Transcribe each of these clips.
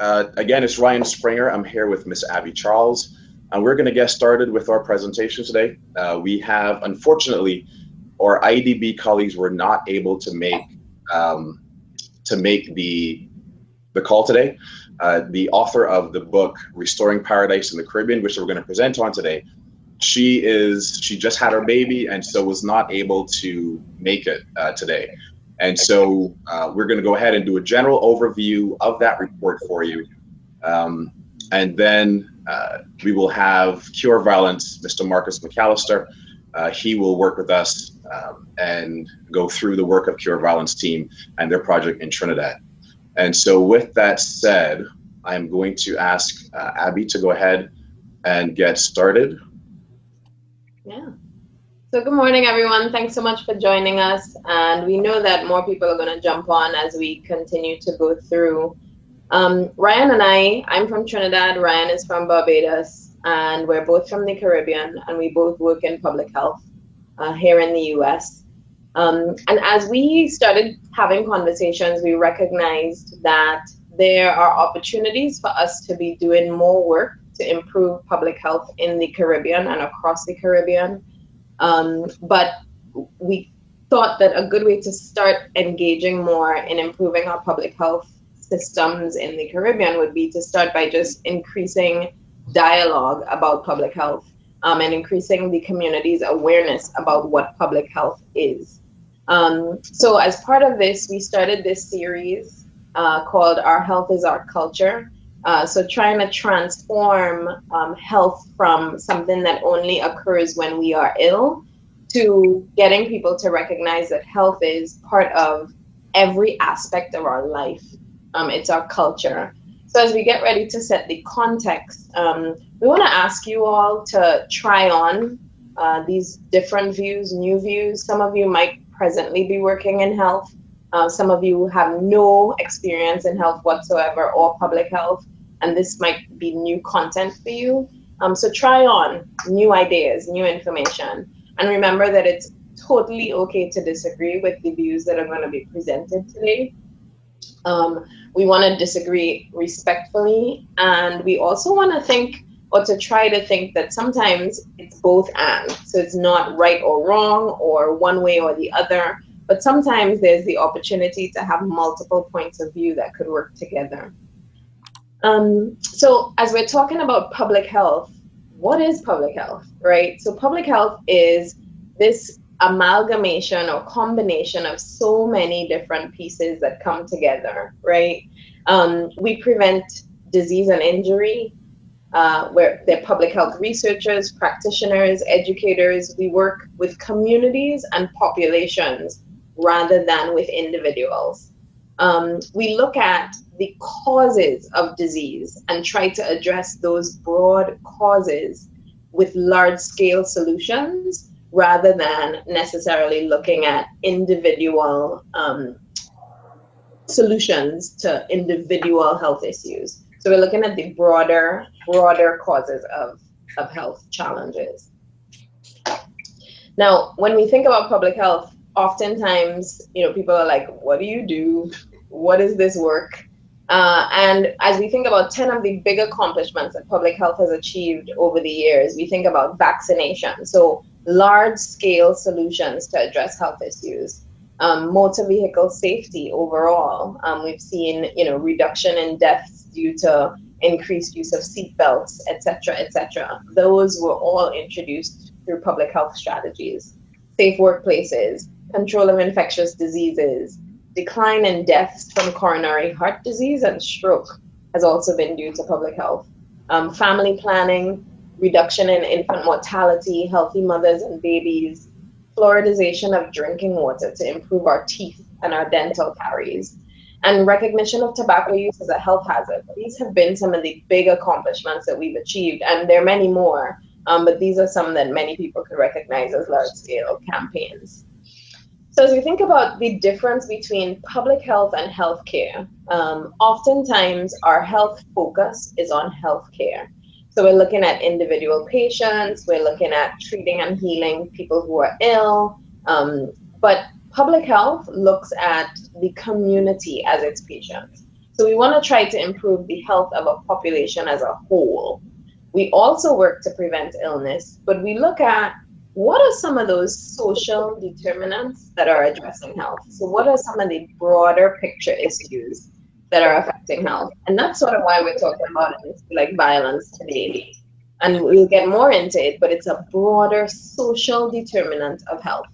Again, it's Ryan Springer. I'm here with Miss Abby Charles, and we're going to get started with our presentation today. We have, unfortunately, our IDB colleagues were not able to make the call today. The author of the book Restoring Paradise in the Caribbean, which we're going to present on today, she just had her baby and so was not able to make it today. And so we're going to go ahead and do a general overview of that report for you. And then we will have Cure Violence, Mr. Marcus McAllister. He will work with us and go through the work of Cure Violence team and their project in Trinidad. And so with that said, I'm going to ask Abby to go ahead and get started. Yeah. So good morning, everyone. Thanks so much for joining us. And we know that more people are going to jump on as we continue to go through. Ryan and I'm from Trinidad. Ryan is from Barbados, and we're both from the Caribbean, and we both work in public health here in the US. And as we started having conversations, we recognized that there are opportunities for us to be doing more work to improve public health in the Caribbean and across the Caribbean. But we thought that a good way to start engaging more in improving our public health systems in the Caribbean would be to start by just increasing dialogue about public health and increasing the community's awareness about what public health is. So as part of this, we started this series called Our Health is Our Culture. So trying to transform health from something that only occurs when we are ill to getting people to recognize that health is part of every aspect of our life. It's our culture. So as we get ready to set the context, we want to ask you all to try on these different views, new views. Some of you might presently be working in health. Some of you have no experience in health whatsoever or public health, and this might be new content for you. So try on new ideas, new information, and remember that it's totally okay to disagree with the views that are going to be presented today. We want to disagree respectfully, and we also want to think or to try to think that sometimes it's both and. So it's not right or wrong or one way or the other, but sometimes there's the opportunity to have multiple points of view that could work together. So as we're talking about public health, what is public health, right? So public health is this amalgamation or combination of so many different pieces that come together, right? We prevent disease and injury. Where they're public health researchers, practitioners, educators. We work with communities and populations rather than with individuals. We look at the causes of disease and try to address those broad causes with large-scale solutions rather than necessarily looking at individual solutions to individual health issues. So we're looking at the broader causes of health challenges. Now, when we think about public health, oftentimes, people are like, what do you do? What is this work? And as we think about 10 of the big accomplishments that public health has achieved over the years, we think about vaccination. So large-scale solutions to address health issues. Motor vehicle safety overall. We've seen, reduction in deaths due to increased use of seatbelts, et cetera. Those were all introduced through public health strategies. Safe workplaces, control of infectious diseases, decline in deaths from coronary heart disease and stroke has also been due to public health. Family planning, reduction in infant mortality, healthy mothers and babies, fluoridization of drinking water to improve our teeth and our dental caries, and recognition of tobacco use as a health hazard. These have been some of the big accomplishments that we've achieved, and there are many more, but these are some that many people could recognize as large-scale campaigns. So as we think about the difference between public health and healthcare, oftentimes our health focus is on healthcare. So we're looking at individual patients, we're looking at treating and healing people who are ill, but public health looks at the community as its patients. So we want to try to improve the health of a population as a whole. We also work to prevent illness, but we look at what are some of those social determinants that are addressing health. So what are some of the broader picture issues that are affecting health? And that's sort of why we're talking about it, like violence today. And we'll get more into it, but it's a broader social determinant of health.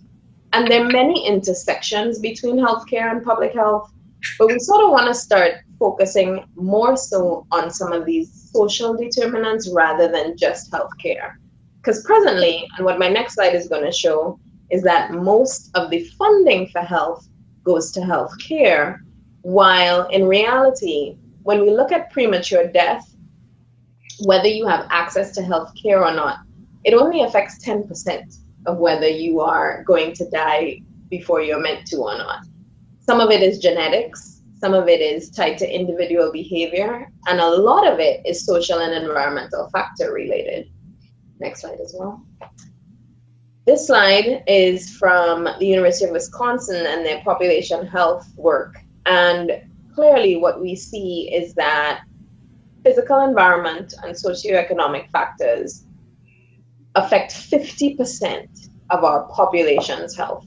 And there are many intersections between healthcare and public health, but we sort of want to start focusing more so on some of these social determinants rather than just healthcare. Because presently, and what my next slide is going to show, is that most of the funding for health goes to healthcare, while in reality, when we look at premature death, whether you have access to health care or not, it only affects 10% of whether you are going to die before you're meant to or not. Some of it is genetics, some of it is tied to individual behavior, and a lot of it is social and environmental factor related. Next slide as well. This slide is from the University of Wisconsin and their population health work. And clearly what we see is that physical environment and socioeconomic factors affect 50% of our population's health,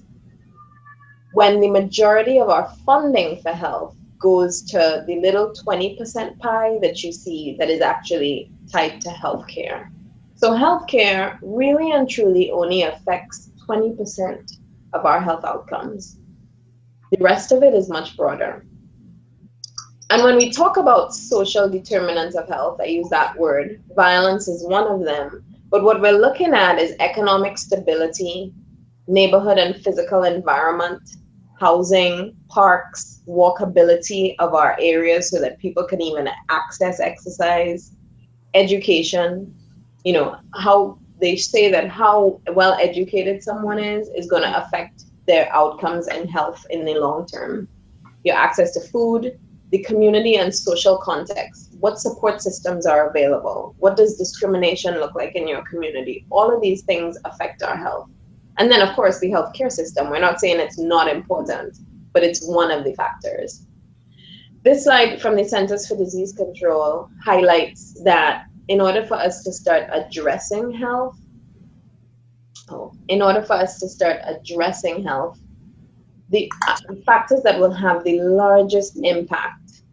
when the majority of our funding for health goes to the little 20% pie that you see that is actually tied to healthcare. So healthcare really and truly only affects 20% of our health outcomes. The rest of it is much broader. And when we talk about social determinants of health, I use that word, violence is one of them. But what we're looking at is economic stability, neighborhood and physical environment, housing, parks, walkability of our areas so that people can even access exercise, education, how they say that how well educated someone is going to affect their outcomes and health in the long term. Your access to food, the community and social context, what support systems are available, what does discrimination look like in your community? All of these things affect our health. And then, of course, the healthcare system. We're not saying it's not important, but it's one of the factors. This slide from the Centers for Disease Control highlights that in order for us to start addressing health, the factors that will have the largest impact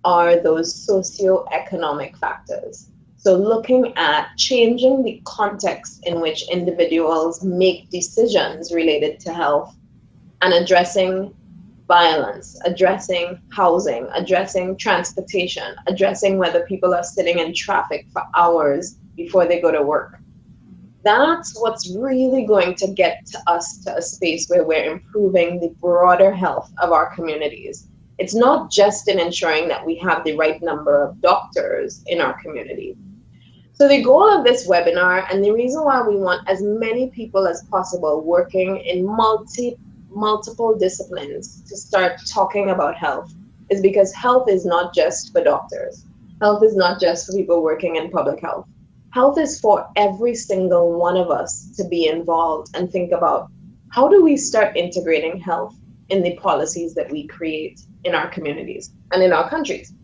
are those socioeconomic factors. So looking at changing the context in which individuals make decisions related to health and addressing violence, addressing housing, addressing transportation, addressing whether people are sitting in traffic for hours before they go to work. That's what's really going to get us to a space where we're improving the broader health of our communities. It's not just in ensuring that we have the right number of doctors in our community. So the goal of this webinar, and the reason why we want as many people as possible working in multiple disciplines to start talking about health, is because health is not just for doctors. Health is not just for people working in public health. Health is for every single one of us to be involved and think about, how do we start integrating health in the policies that we create in our communities and in our countries?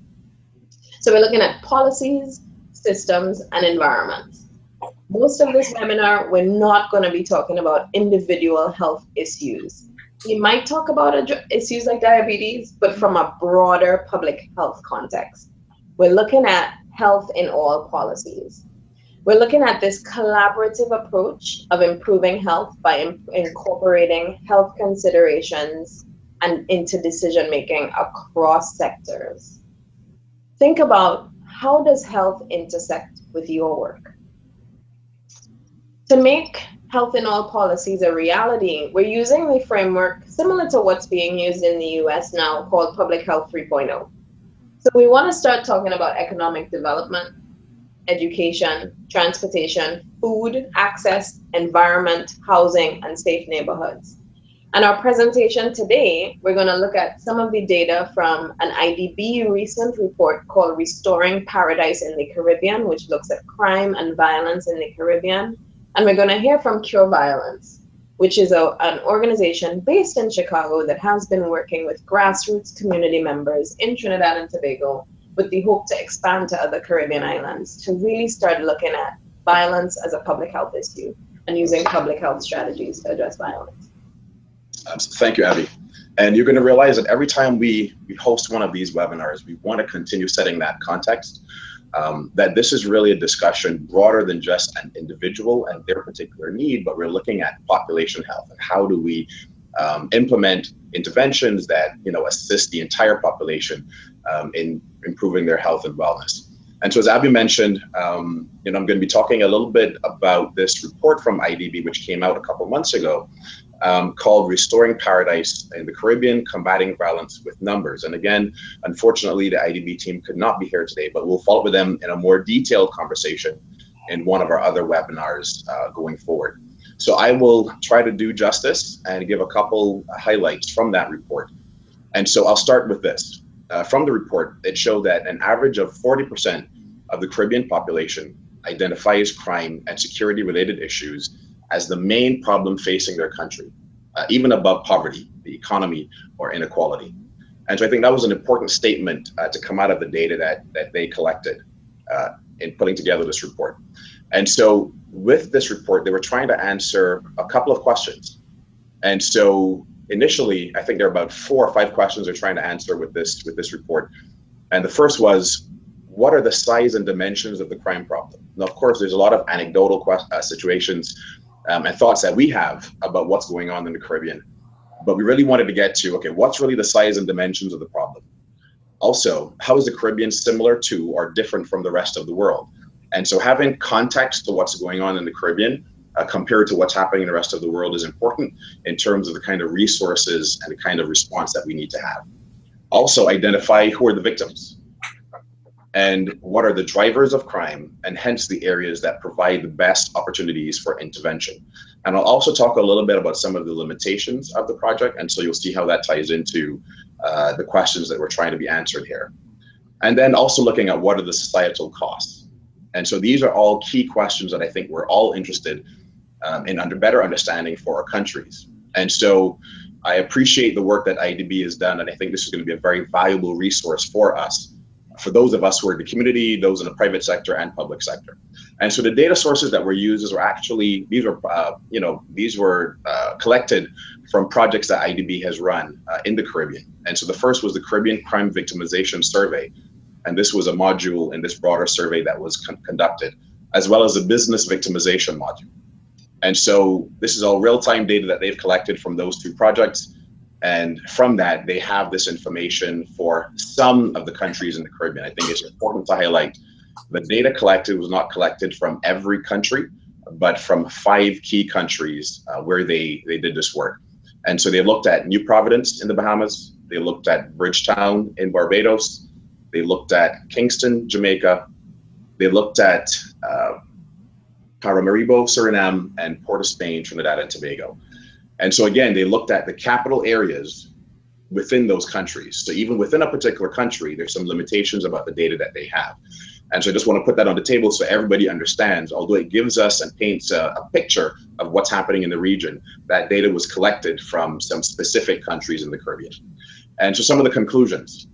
So we're looking at policies, systems, and environments. Most of this webinar, we're not going to be talking about individual health issues. We might talk about issues like diabetes, but from a broader public health context. We're looking at health in all policies. We're looking at this collaborative approach of improving health by incorporating health considerations and into decision making across sectors. Think about, how does health intersect with your work? To make health in all policies a reality, we're using the framework similar to what's being used in the US now, called Public Health 3.0. So we want to start talking about economic development, education, transportation, food, access, environment, housing, and safe neighborhoods. And our presentation today, we're going to look at some of the data from an IDB recent report called Restoring Paradise in the Caribbean, which looks at crime and violence in the Caribbean. And we're going to hear from Cure Violence. which is an organization based in Chicago that has been working with grassroots community members in Trinidad and Tobago with the hope to expand to other Caribbean islands to really start looking at violence as a public health issue and using public health strategies to address violence. Thank you, Abby. And you're going to realize that every time we host one of these webinars, we want to continue setting that context, that this is really a discussion broader than just an individual and their particular need, but we're looking at population health and how do we implement interventions that assist the entire population in improving their health and wellness. And so, as Abby mentioned, I'm going to be talking a little bit about this report from IDB, which came out a couple months ago, called Restoring Paradise in the Caribbean, Combating Violence with Numbers. And again, unfortunately, the IDB team could not be here today, but we'll follow up with them in a more detailed conversation in one of our other webinars going forward. So I will try to do justice and give a couple highlights from that report. And so I'll start with this. From the report, it showed that an average of 40% of the Caribbean population identifies crime and security-related issues as the main problem facing their country, even above poverty, the economy, or inequality. And so I think that was an important statement to come out of the data that they collected in putting together this report. And so with this report, they were trying to answer a couple of questions. And so initially, I think there are about 4 or 5 questions they're trying to answer with this report. And the first was, what are the size and dimensions of the crime problem? Now, of course, there's a lot of anecdotal situations and thoughts that we have about what's going on in the Caribbean. But we really wanted to get to, okay, what's really the size and dimensions of the problem? Also, how is the Caribbean similar to or different from the rest of the world? And so having context to what's going on in the Caribbean compared to what's happening in the rest of the world is important in terms of the kind of resources and the kind of response that we need to have. Also, identify who are the victims and what are the drivers of crime, and hence the areas that provide the best opportunities for intervention. And I'll also talk a little bit about some of the limitations of the project, and so you'll see how that ties into the questions that we're trying to be answered here. And then also looking at what are the societal costs. And so these are all key questions that I think we're all interested in better understanding for our countries. And so I appreciate the work that IDB has done, and I think this is going to be a very valuable resource for us, for those of us who are in the community, those in the private sector and public sector. And so the data sources that were used were actually, these were collected from projects that IDB has run in the Caribbean. And so the first was the Caribbean Crime Victimization Survey. And this was a module in this broader survey that was conducted, as well as the business victimization module. And so this is all real-time data that they've collected from those 2 projects. And from that, they have this information for some of the countries in the Caribbean. I think it's important to highlight the data collected was not collected from every country, but from 5 key countries where they did this work. And so they looked at New Providence in the Bahamas. They looked at Bridgetown in Barbados. They looked at Kingston, Jamaica. They looked at Paramaribo, Suriname, and Port of Spain, Trinidad and Tobago. And so again, they looked at the capital areas within those countries. So even within a particular country, there's some limitations about the data that they have. And so I just want to put that on the table so everybody understands, although it gives us and paints a picture of what's happening in the region, that data was collected from some specific countries in the Caribbean. And so some of the conclusions.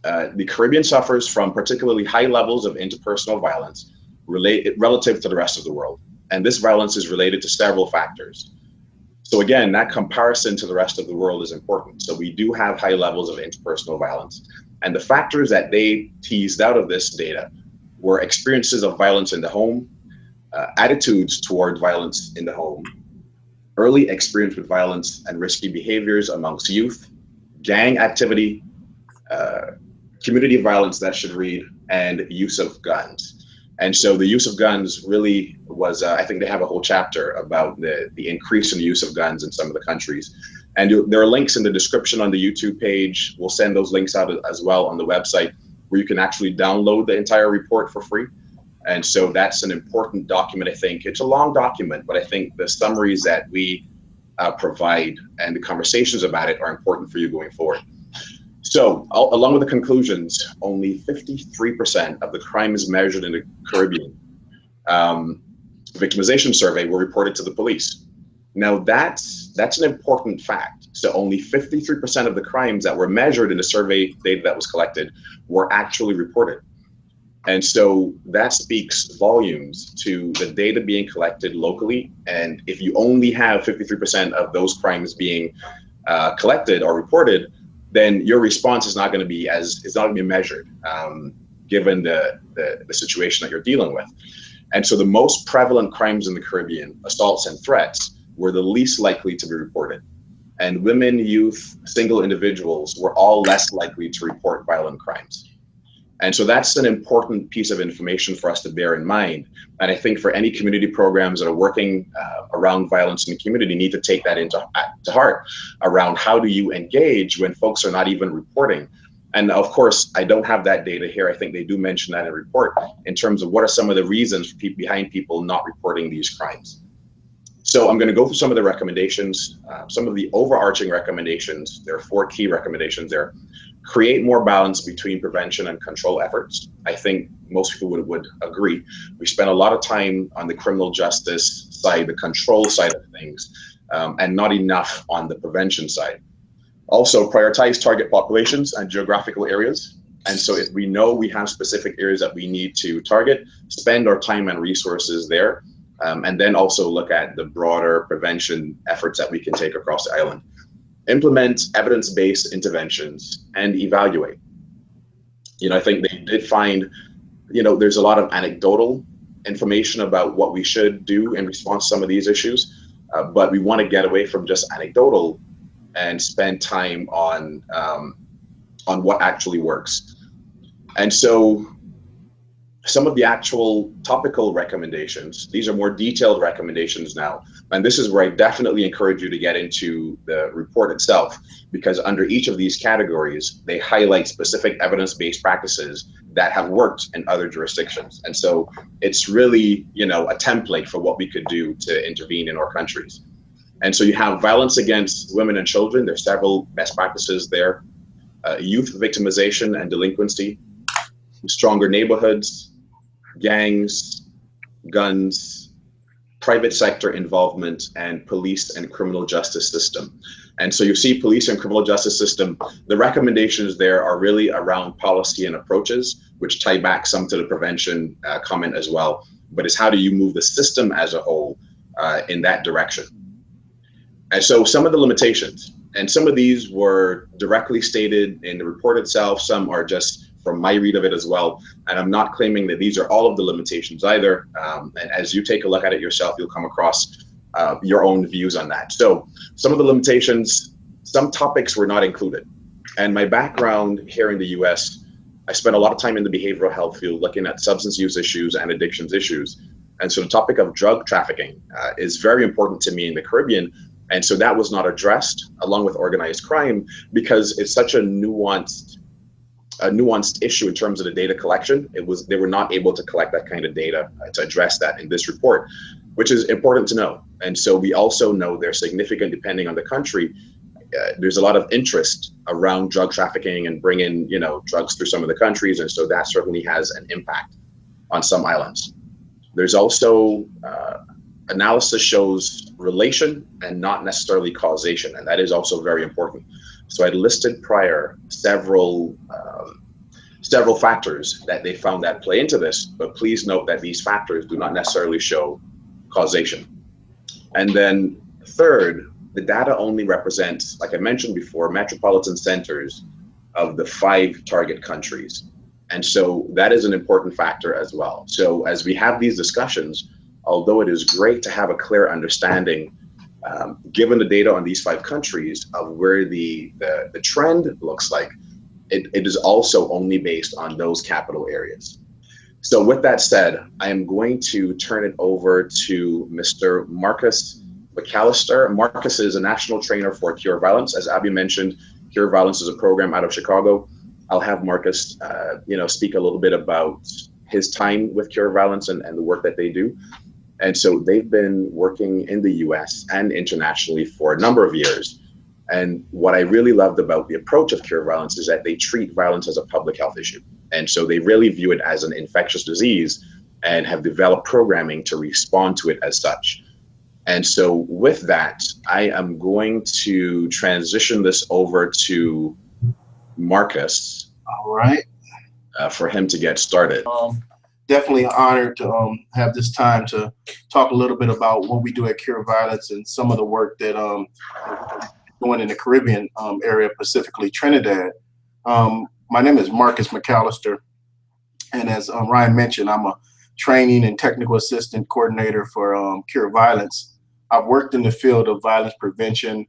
The Caribbean suffers from particularly high levels of interpersonal violence relative to the rest of the world. And this violence is related to several factors. So again, that comparison to the rest of the world is important. So we do have high levels of interpersonal violence. And the factors that they teased out of this data were experiences of violence in the home, attitudes toward violence in the home, early experience with violence and risky behaviors amongst youth, gang activity, community violence, that should read, and use of guns. And so the use of guns really was, I think they have a whole chapter about the increase in the use of guns in some of the countries. And there are links in the description on the YouTube page. We'll send those links out as well on the website, where you can actually download the entire report for free. And so that's an important document, I think. It's a long document, but I think the summaries that we provide and the conversations about it are important for you going forward. So along with the conclusions, only 53% of the crimes measured in the Caribbean victimization survey were reported to the police. Now that's an important fact. So only 53% of the crimes that were measured in the survey data that was collected were actually reported. And so that speaks volumes to the data being collected locally. And if you only have 53% of those crimes being collected or reported, then your response is not going to be measured, given the situation that you're dealing with. And so the most prevalent crimes in the Caribbean, assaults and threats, were the least likely to be reported. And women, youth, single individuals were all less likely to report violent crimes. And so that's an important piece of information for us to bear in mind. And I think for any community programs that are working around violence in the community need to take that to heart around how do you engage when folks are not even reporting. And of course, I don't have that data here. I think they do mention that in the report in terms of what are some of the reasons behind people not reporting these crimes. So I'm going to go through some of the recommendations, some of the overarching recommendations. There are 4 key recommendations there. Create more balance between prevention and control efforts. I think most people would agree. We spend a lot of time on the criminal justice side, the control side of things, and not enough on the prevention side. Also, prioritize target populations and geographical areas. And so if we know we have specific areas that we need to target, spend our time and resources there. And then also look at the broader prevention efforts that we can take across the island. Implement evidence-based interventions and evaluate. I think they did find, there's a lot of anecdotal information about what we should do in response to some of these issues, but we want to get away from just anecdotal and spend time on what actually works. And so some of the actual topical recommendations, these are more detailed recommendations now. And this is where I definitely encourage you to get into the report itself, because under each of these categories, they highlight specific evidence-based practices that have worked in other jurisdictions. And so it's really, a template for what we could do to intervene in our countries. And so you have violence against women and children. There's several best practices there. Youth victimization and delinquency, stronger neighborhoods, gangs, guns, private sector involvement, and police and criminal justice system. And so you see police and criminal justice system, the recommendations there are really around policy and approaches, which tie back some to the prevention comment as well. But it's how do you move the system as a whole in that direction? And so some of the limitations, and some of these were directly stated in the report itself, some are just from my read of it as well. And I'm not claiming that these are all of the limitations either. And as you take a look at it yourself, you'll come across your own views on that. So some of the limitations, some topics were not included. And my background here in the US, I spent a lot of time in the behavioral health field looking at substance use issues and addictions issues. And so the topic of drug trafficking is very important to me in the Caribbean. And so that was not addressed along with organized crime because it's such a nuanced issue in terms of the data collection. They were not able to collect that kind of data to address that in this report, which is important to know. And so we also know there's significant, depending on the country, there's a lot of interest around drug trafficking and bringing, drugs through some of the countries. And so that certainly has an impact on some islands. There's also analysis shows relation and not necessarily causation. And that is also very important. So I listed prior several factors that they found that play into this, but please note that these factors do not necessarily show causation. And then third, the data only represents, like I mentioned before, metropolitan centers of the 5 target countries. And so that is an important factor as well. So as we have these discussions, although it is great to have a clear understanding given the data on these 5 countries of where the trend looks like, it is also only based on those capital areas. So with that said, I am going to turn it over to Mr. Marcus McAllister. Marcus is a national trainer for Cure Violence. As Abby mentioned, Cure Violence is a program out of Chicago. I'll have Marcus, speak a little bit about his time with Cure Violence and the work that they do. And so they've been working in the US and internationally for a number of years. And what I really loved about the approach of Cure Violence is that they treat violence as a public health issue. And so they really view it as an infectious disease and have developed programming to respond to it as such. And so with that, I am going to transition this over to Marcus All right. for him to get started. Definitely honored to have this time to talk a little bit about what we do at Cure Violence and some of the work that we're doing in the Caribbean area, specifically Trinidad. My name is Marcus McAllister, and as Ryan mentioned, I'm a training and technical assistant coordinator for Cure Violence. I've worked in the field of violence prevention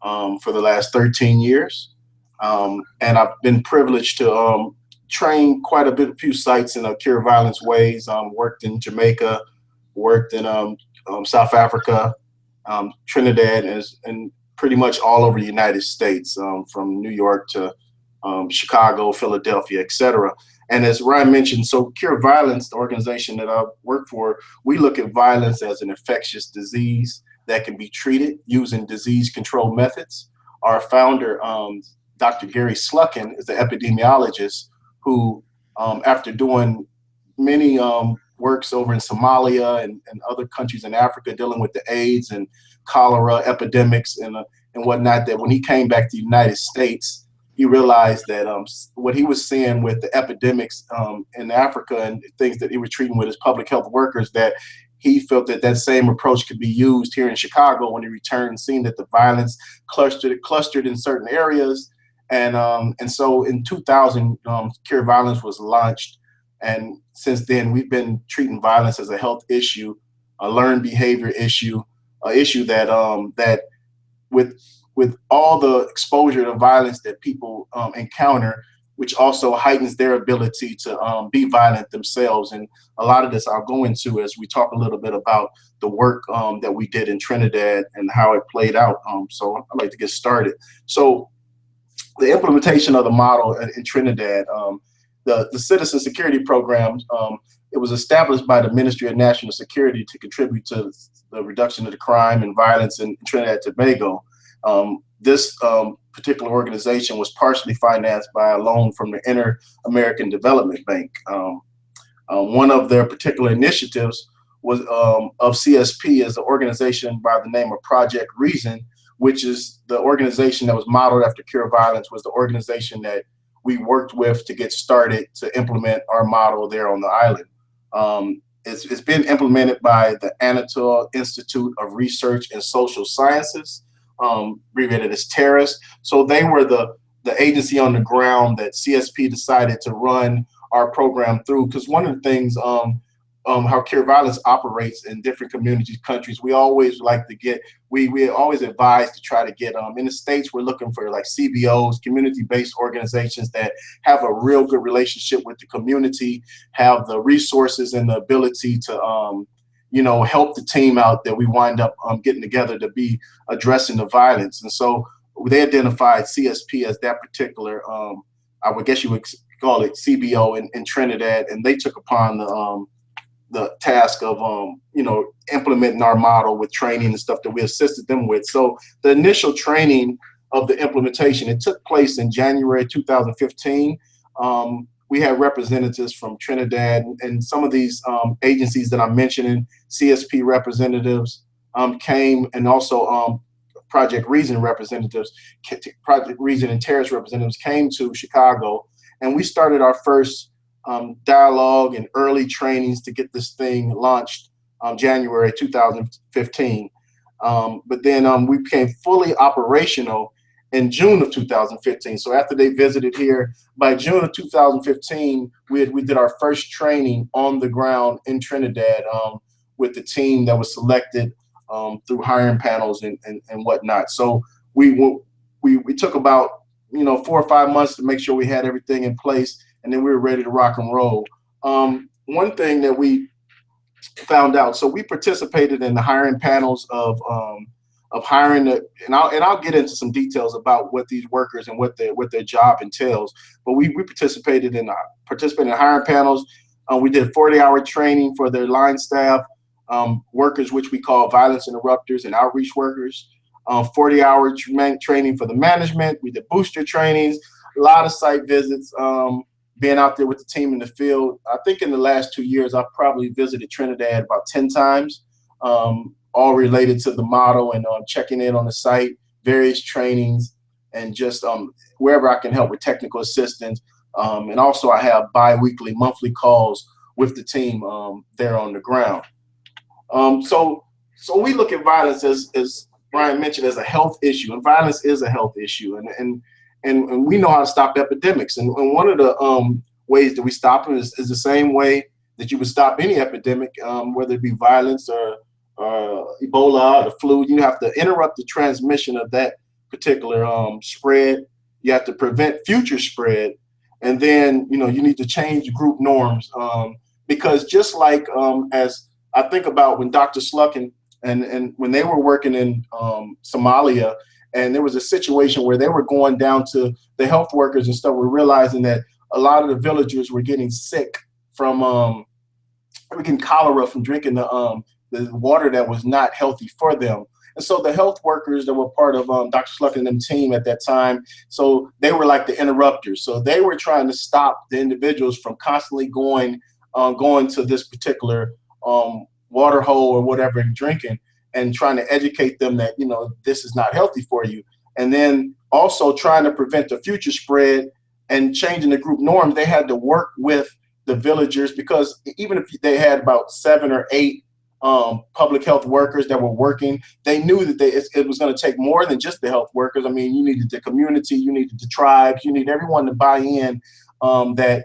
for the last 13 years. And I've been privileged to train quite a bit, a few sites in Cure Violence ways. Worked in Jamaica, worked in South Africa, Trinidad, and pretty much all over the United States, from New York to Chicago, Philadelphia, etc. And as Ryan mentioned, so Cure Violence, the organization that I work for, we look at violence as an infectious disease that can be treated using disease control methods. Our founder, Dr. Gary Sluckin, is an epidemiologist who, after doing many works over in Somalia and other countries in Africa dealing with the AIDS and cholera epidemics and whatnot, that when he came back to the United States, he realized that what he was seeing with the epidemics in Africa and things that he was treating with his public health workers, that he felt that that same approach could be used here in Chicago when he returned, seeing that the violence clustered in certain areas. And so in 2000, Cure Violence was launched. And since then, we've been treating violence as a health issue, a learned behavior issue, an issue that that with all the exposure to violence that people encounter, which also heightens their ability to be violent themselves. And a lot of this I'll go into as we talk a little bit about the work that we did in Trinidad and how it played out. So I'd like to get started. So the implementation of the model in Trinidad, the Citizen Security Program, it was established by the Ministry of National Security to contribute to the reduction of the crime and violence in Trinidad and Tobago. This particular organization was partially financed by a loan from the Inter-American Development Bank. One of their particular initiatives was of CSP is an organization by the name of Project Reason, which is the organization that was modeled after Cure Violence, was the organization that we worked with to get started to implement our model there on the island. It's been implemented by the Anatole Institute of Research and Social Sciences, abbreviated as TERRAS. So they were the agency on the ground that CSP decided to run our program through. Because one of the things, how Cure Violence operates in different communities, countries, we always like to get, we always advise to try to get, in the States, we're looking for like CBOs, community-based organizations that have a real good relationship with the community, have the resources and the ability to, help the team out that we wind up getting together to be addressing the violence. And so they identified CSP as that particular, I would guess you would call it CBO in Trinidad, and they took upon the task of implementing our model with training and stuff that we assisted them with. So the initial training of the implementation, it took place in January 2015. We had representatives from Trinidad and some of these agencies that I'm mentioning, CSP representatives came, and also Project Reason representatives, Project Reason and Terrace representatives came to Chicago, and we started our first dialogue and early trainings to get this thing launched January 2015. But then we became fully operational in June of 2015. So after they visited here, by June of 2015, we did our first training on the ground in Trinidad with the team that was selected through hiring panels and whatnot. So we took about 4 or 5 months to make sure we had everything in place, and then we were ready to rock and roll. One thing that we found out, so we participated in the hiring panels of hiring and I'll get into some details about what these workers and what their job entails. But we participated in hiring panels. We did 40-hour training for their line staff, workers, which we call violence interrupters and outreach workers. 40-hour training for the management. We did booster trainings, a lot of site visits, being out there with the team in the field. I think in the last 2 years, I've probably visited Trinidad about 10 times. all related to the model, and checking in on the site, various trainings, and just wherever I can help with technical assistance. And also I have bi-weekly, monthly calls with the team there on the ground. So we look at violence as Brian mentioned, as a health issue, and violence is a health issue, and we know how to stop epidemics. And one of the ways that we stop them is the same way that you would stop any epidemic, whether it be violence or Ebola or the flu. You have to interrupt the transmission of that particular spread. You have to prevent future spread, and then you need to change group norms, because just like as I think about when Dr. Slucken and when they were working in Somalia, and there was a situation where they were going down to the health workers and stuff, were realizing that a lot of the villagers were getting sick from getting cholera from drinking the water that was not healthy for them. And so the health workers that were part of Dr. Slucken and them team at that time, so they were like the interrupters. So they were trying to stop the individuals from constantly going to this particular water hole or whatever and drinking, and trying to educate them that this is not healthy for you. And then also trying to prevent the future spread and changing the group norms. They had to work with the villagers, because even if they had about 7 or 8 public health workers that were working, they knew that it was going to take more than just the health workers. I mean, you needed the community, you needed the tribes, you need everyone to buy in, that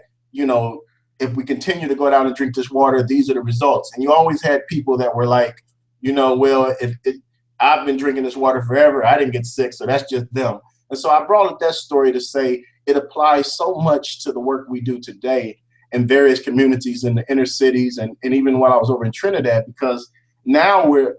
if we continue to go down and drink this water, these are the results. And you always had people that were like, well, I've been drinking this water forever, I didn't get sick, so that's just them. And so I brought up that story to say it applies so much to the work we do today in various communities in the inner cities, and even while I was over in Trinidad, because now we're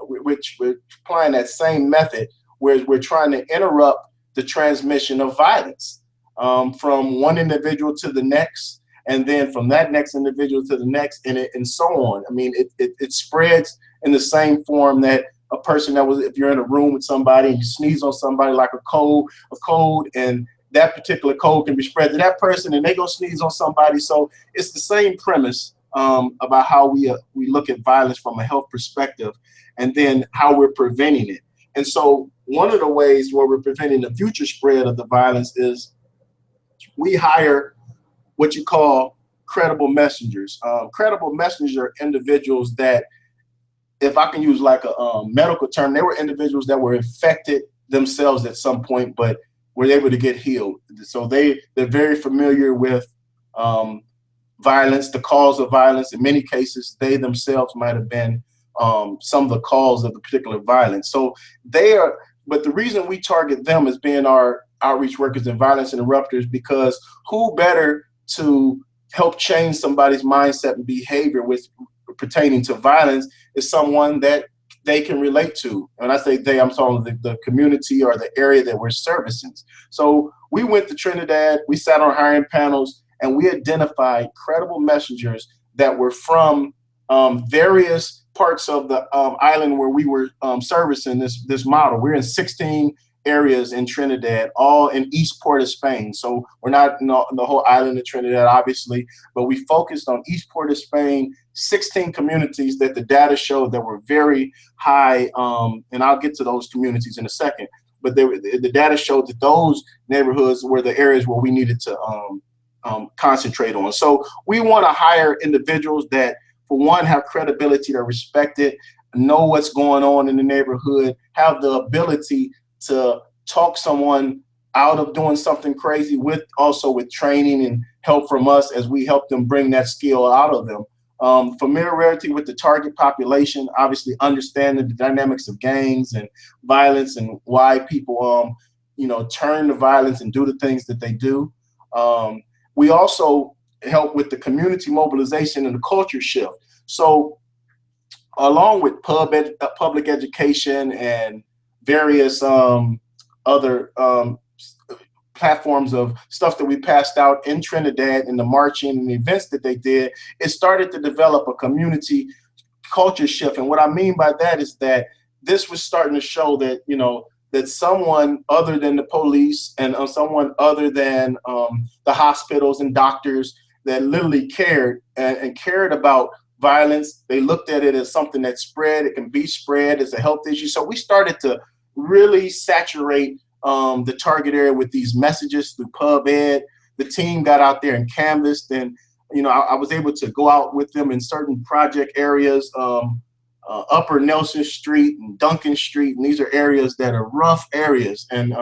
applying that same method, where we're trying to interrupt the transmission of violence from one individual to the next, and then from that next individual to the next, and so on. I mean, it spreads in the same form that a person if you're in a room with somebody and you sneeze on somebody like a cold, and that particular cold can be spread to that person, and they go sneeze on somebody. So it's the same premise about how we look at violence from a health perspective, and then how we're preventing it. And so one of the ways where we're preventing the future spread of the violence is we hire what you call credible messengers. Credible messengers are individuals that, if I can use like a medical term, they were individuals that were infected themselves at some point, but were able to get healed. So they're very familiar with violence, the cause of violence. In many cases, they themselves might have been some of the cause of the particular violence. So but the reason we target them as being our outreach workers and violence interrupters, because who better to help change somebody's mindset and behavior with pertaining to violence is someone that they can relate to. When I say they, I'm talking the community or the area that we're servicing. So we went to Trinidad, we sat on hiring panels, and we identified credible messengers that were from various parts of the island where we were servicing this model. We're in 16 areas in Trinidad, all in East Port of Spain. So we're not in the whole island of Trinidad, obviously, but we focused on East Port of Spain, 16 communities that the data showed that were very high, and I'll get to those communities in a second, but the data showed that those neighborhoods were the areas where we needed to concentrate on. So we want to hire individuals that, for one, have credibility, they're respected, know what's going on in the neighborhood, have the ability to talk someone out of doing something crazy, with training and help from us as we help them bring that skill out of them. Familiarity with the target population, obviously understanding the dynamics of gangs and violence and why people turn to violence and do the things that they do. We also help with the community mobilization and the culture shift. So along with public education and various other platforms of stuff that we passed out in Trinidad and the marching and the events that they did, it started to develop a community culture shift. And what I mean by that is that this was starting to show that, that someone other than the police and someone other than the hospitals and doctors that literally cared and cared about violence. They looked at it as something that spread. It can be spread as a health issue. So we started to really saturate the target area with these messages through pub ed. The team got out there and canvassed, and I was able to go out with them in certain project areas, Upper Nelson Street and Duncan Street, and these are areas that are rough areas, and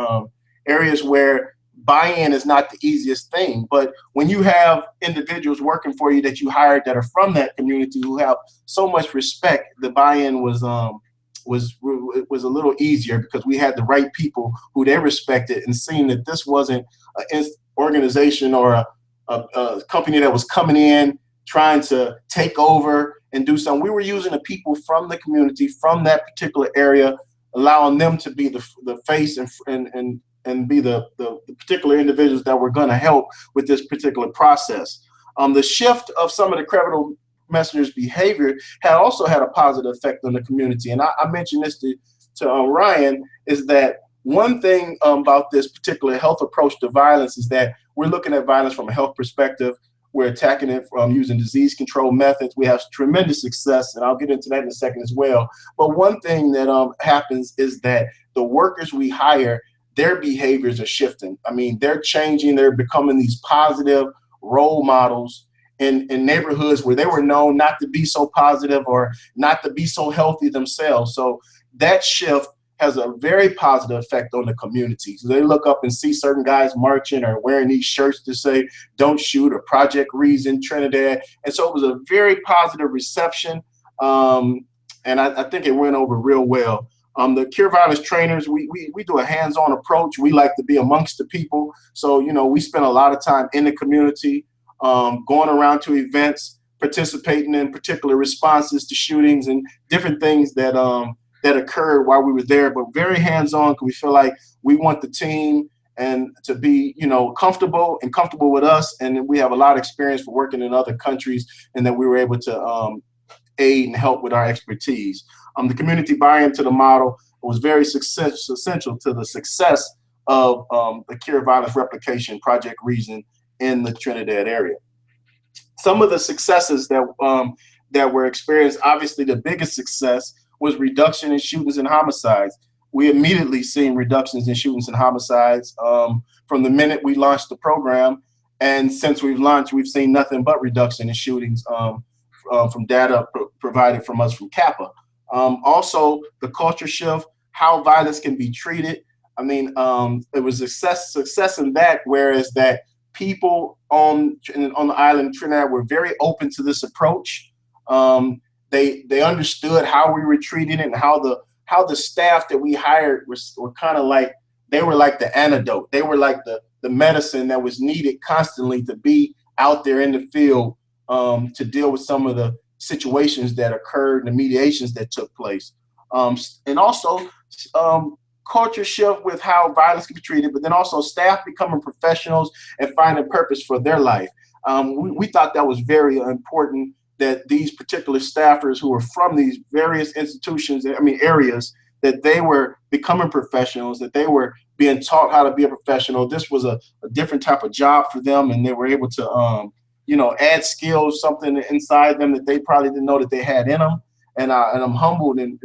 areas where buy-in is not the easiest thing. But when you have individuals working for you that you hired that are from that community who have so much respect, the buy-in was a little easier, because we had the right people who they respected, and seeing that this wasn't an organization or a company that was coming in trying to take over and do something. We were using the people from the community, from that particular area, allowing them to be the face and be the particular individuals that were going to help with this particular process. The shift of some of the criminal messengers' behavior also had a positive effect on the community. And I mentioned this to Ryan, is that one thing about this particular health approach to violence is that we're looking at violence from a health perspective. We're attacking it from using disease control methods. We have tremendous success, and I'll get into that in a second as well. But one thing that happens is that the workers we hire, their behaviors are shifting. I mean, they're changing. They're becoming these positive role models in neighborhoods where they were known not to be so positive or not to be so healthy themselves. So that shift has a very positive effect on the community. So they look up and see certain guys marching or wearing these shirts to say, "Don't shoot," or "Project Reason Trinidad." And so it was a very positive reception. And I think it went over real well. The Cure Violence trainers, we do a hands-on approach. We like to be amongst the people. So, we spend a lot of time in the community, going around to events, participating in particular responses to shootings and different things that occurred while we were there, but very hands-on, because we feel like we want the team and to be, comfortable with us. And we have a lot of experience for working in other countries, and that we were able to aid and help with our expertise. The community buy-in to the model was very essential to the success of the Cure Violence Replication Project Reason in the Trinidad area. Some of the successes that were experienced, obviously the biggest success was reduction in shootings and homicides. We immediately seen reductions in shootings and homicides from the minute we launched the program. And since we've launched, we've seen nothing but reduction in shootings from data provided from us from CAPA. Also, the culture shift, how violence can be treated. I mean, it was a success in that, whereas that people on the island of Trinidad were very open to this approach. They understood how we were treating it, and how the staff that we hired were kind of like, they were like the antidote. They were like the medicine that was needed constantly to be out there in the field to deal with some of the situations that occurred and the mediations that took place. And also culture shift with how violence can be treated, but then also staff becoming professionals and finding purpose for their life. We thought that was very important, that these particular staffers who were from these various institutions, areas, that they were becoming professionals, that they were being taught how to be a professional. This was a different type of job for them, and they were able to, add skills, something inside them that they probably didn't know that they had in them. And I'm humbled and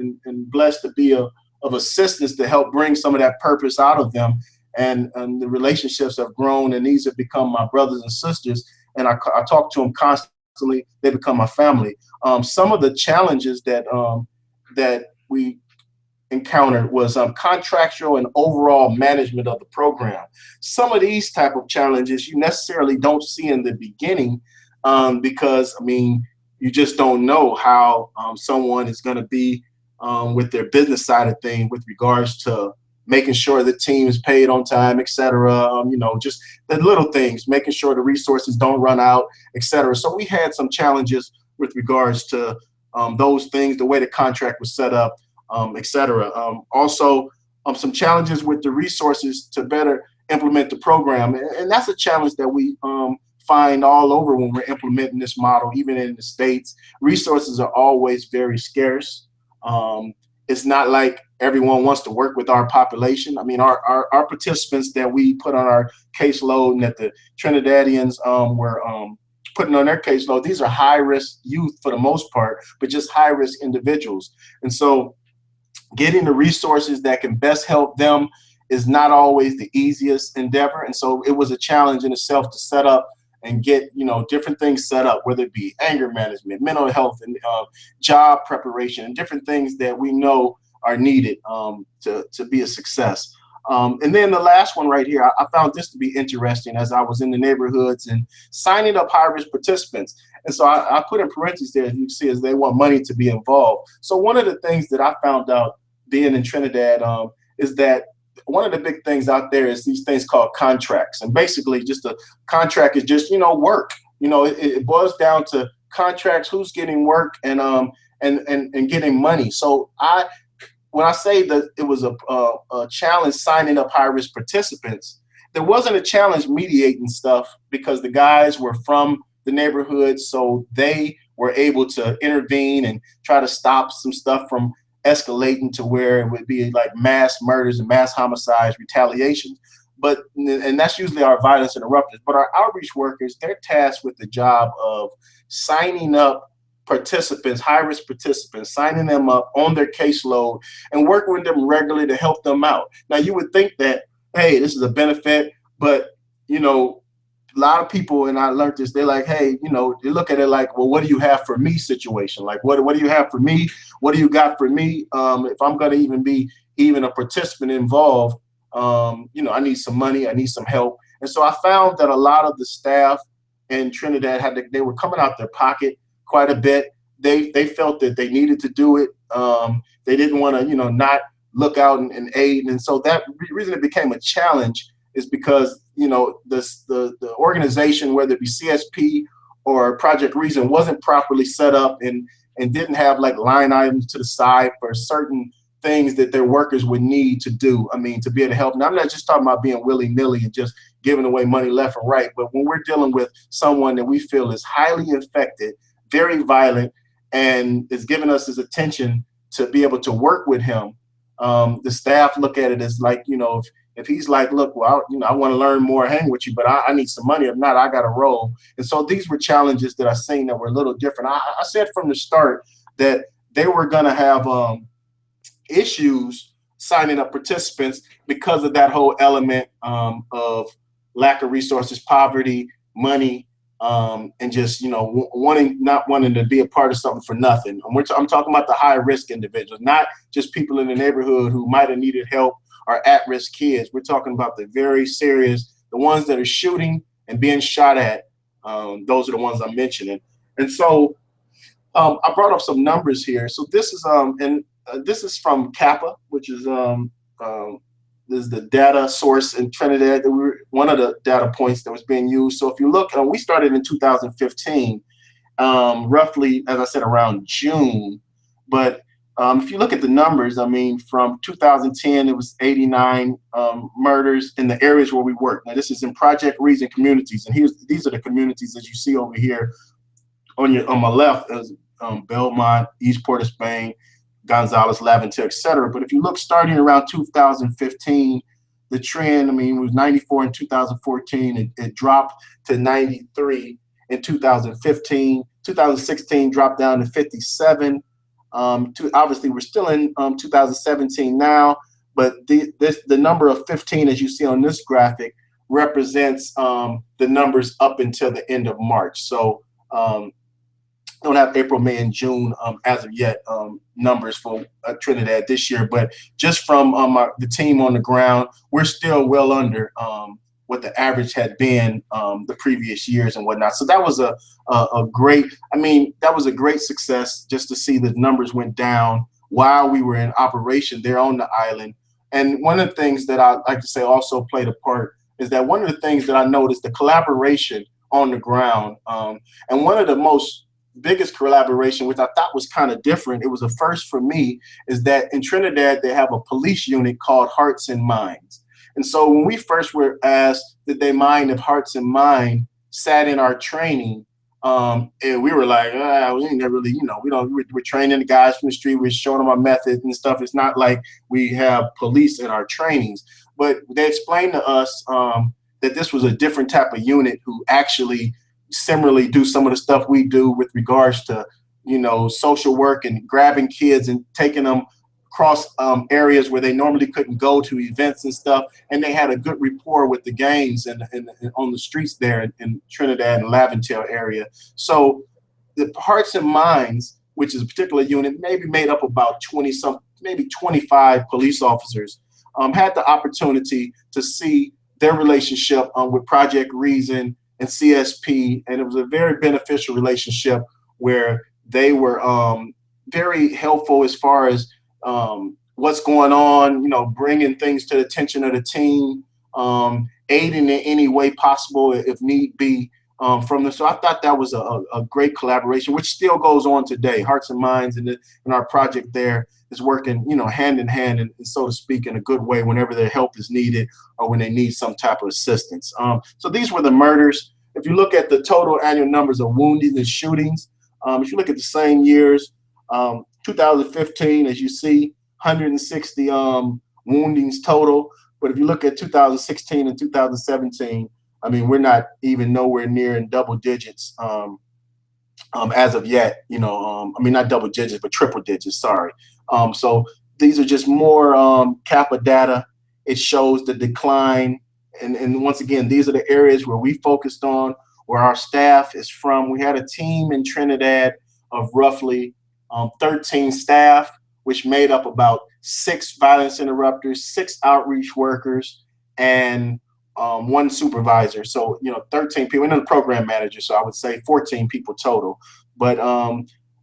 blessed to be of assistance to help bring some of that purpose out of them. And the relationships have grown, and these have become my brothers and sisters. And I talk to them constantly. They become my family. Some of the challenges that we encountered was contractual and overall management of the program. Some of these type of challenges you necessarily don't see in the beginning, because you just don't know how someone is going to be with their business side of things with regards to making sure the team is paid on time, et cetera. Just the little things, making sure the resources don't run out, et cetera. So we had some challenges with regards to those things, the way the contract was set up, et cetera. Also, some challenges with the resources to better implement the program. And that's a challenge that we find all over when we're implementing this model, even in the States. Resources are always very scarce. It's not like everyone wants to work with our population. Our participants that we put on our caseload and that the Trinidadians putting on their caseload, these are high-risk youth for the most part, but just high-risk individuals. And so getting the resources that can best help them is not always the easiest endeavor. And so it was a challenge in itself to set up and get, different things set up, whether it be anger management, mental health, and job preparation, and different things that we know are needed to be a success. And then the last one right here, I found this to be interesting as I was in the neighborhoods and signing up high-risk participants. And so I put in parentheses there, as you can see, is they want money to be involved. So one of the things that I found out being in Trinidad is that one of the big things out there is these things called contracts. And basically just a contract is just, work. It boils down to contracts, who's getting work and getting money. So when I say that it was a challenge signing up high-risk participants, there wasn't a challenge mediating stuff because the guys were from the neighborhood, so they were able to intervene and try to stop some stuff from escalating to where it would be like mass murders and mass homicides, retaliations. And that's usually our violence interrupters. But our outreach workers, they're tasked with the job of signing up participants, high-risk participants, signing them up on their caseload and working with them regularly to help them out. Now, you would think that, hey, this is a benefit, but, a lot of people, and I learned this, they're like, hey, they look at it like, well, what do you have for me situation? Like, what do you have for me? What do you got for me? If I'm going to even be a participant involved, I need some money, I need some help. And so I found that a lot of the staff in Trinidad they were coming out their pocket quite a bit. They felt that they needed to do it. They didn't want to, not look out and aid. And so that reason it became a challenge is because, the organization, whether it be CSP or Project Reason, wasn't properly set up and didn't have like line items to the side for certain things that their workers would need to do. I mean, to be able to help. Now, I'm not just talking about being willy-nilly and just giving away money left and right, but when we're dealing with someone that we feel is highly infected, very violent, and is giving us his attention to be able to work with him, the staff look at it as like, if he's like, look, well, I want to learn more, hang with you, but I need some money. If not, I got to roll. And so these were challenges that I seen that were a little different. I said from the start that they were going to have issues signing up participants because of that whole element of lack of resources, poverty, money, and just, not wanting to be a part of something for nothing. I'm talking about the high risk individuals, not just people in the neighborhood who might have needed help or at-risk kids. We're talking about the very serious, the ones that are shooting and being shot at. Those are the ones I'm mentioning. And so I brought up some numbers here. So this is this is from CAPA, which is this is the data source in Trinidad. One of the data points that was being used. So if you look, we started in 2015, roughly, as I said, around June. But if you look at the numbers, I mean, from 2010, it was 89 murders in the areas where we work. Now, this is in Project Reason communities, and these are the communities that you see over here on my left, as Belmont, East Port of Spain, Gonzales, Laventille, et cetera. But if you look starting around 2015, the trend, it was 94 in 2014. It dropped to 93 in 2015. 2016 dropped down to 57. Obviously, we're still in 2017 now, but the number of 15, as you see on this graphic, represents the numbers up until the end of March. So don't have April, May, and June as of yet numbers for Trinidad this year, but just from the team on the ground, we're still well under what the average had been the previous years and whatnot. So that was a great, that was a great success just to see the numbers went down while we were in operation there on the island. And one of the things that I like to say also played a part is that one of the things that I noticed, the collaboration on the ground, and one of the biggest collaboration, which I thought was kind of different, it was a first for me, is that in Trinidad, they have a police unit called Hearts and Minds. And so when we first were asked, did they mind if Hearts and Mind sat in our training, and we were like, we ain't really, we're training the guys from the street, we're showing them our methods and stuff. It's not like we have police in our trainings. But they explained to us that this was a different type of unit who actually similarly do some of the stuff we do with regards to, you know, social work and grabbing kids and taking them across areas where they normally couldn't go to events and stuff. And they had a good rapport with the gangs and on the streets there in Trinidad and Laventille area. So the Hearts and Minds, which is a particular unit, maybe made up about 20 some, maybe 25 police officers, had the opportunity to see their relationship with Project Reason and CSP, and it was a very beneficial relationship where they were very helpful as far as what's going on, you know, bringing things to the attention of the team, aiding in any way possible if need be from them. So I thought that was a great collaboration, which still goes on today. Hearts and Minds and our project there is working, you know, hand in hand and so to speak, in a good way whenever their help is needed or when they need some type of assistance. So these were the murders. If you look at the total annual numbers of woundings and shootings, if you look at the same years, 2015, as you see, 160 woundings total. But if you look at 2016 and 2017, I mean, we're not even nowhere near in double digits as of yet. You know, I mean, not double digits, but triple digits. Sorry. So these are just more CAPA data. It shows the decline. And once again, these are the areas where we focused on, where our staff is from. We had a team in Trinidad of roughly 13 staff, which made up about 6 violence interrupters, 6 outreach workers, and 1 supervisor. So, you know, 13 people, and then the program manager. So I would say 14 people total. But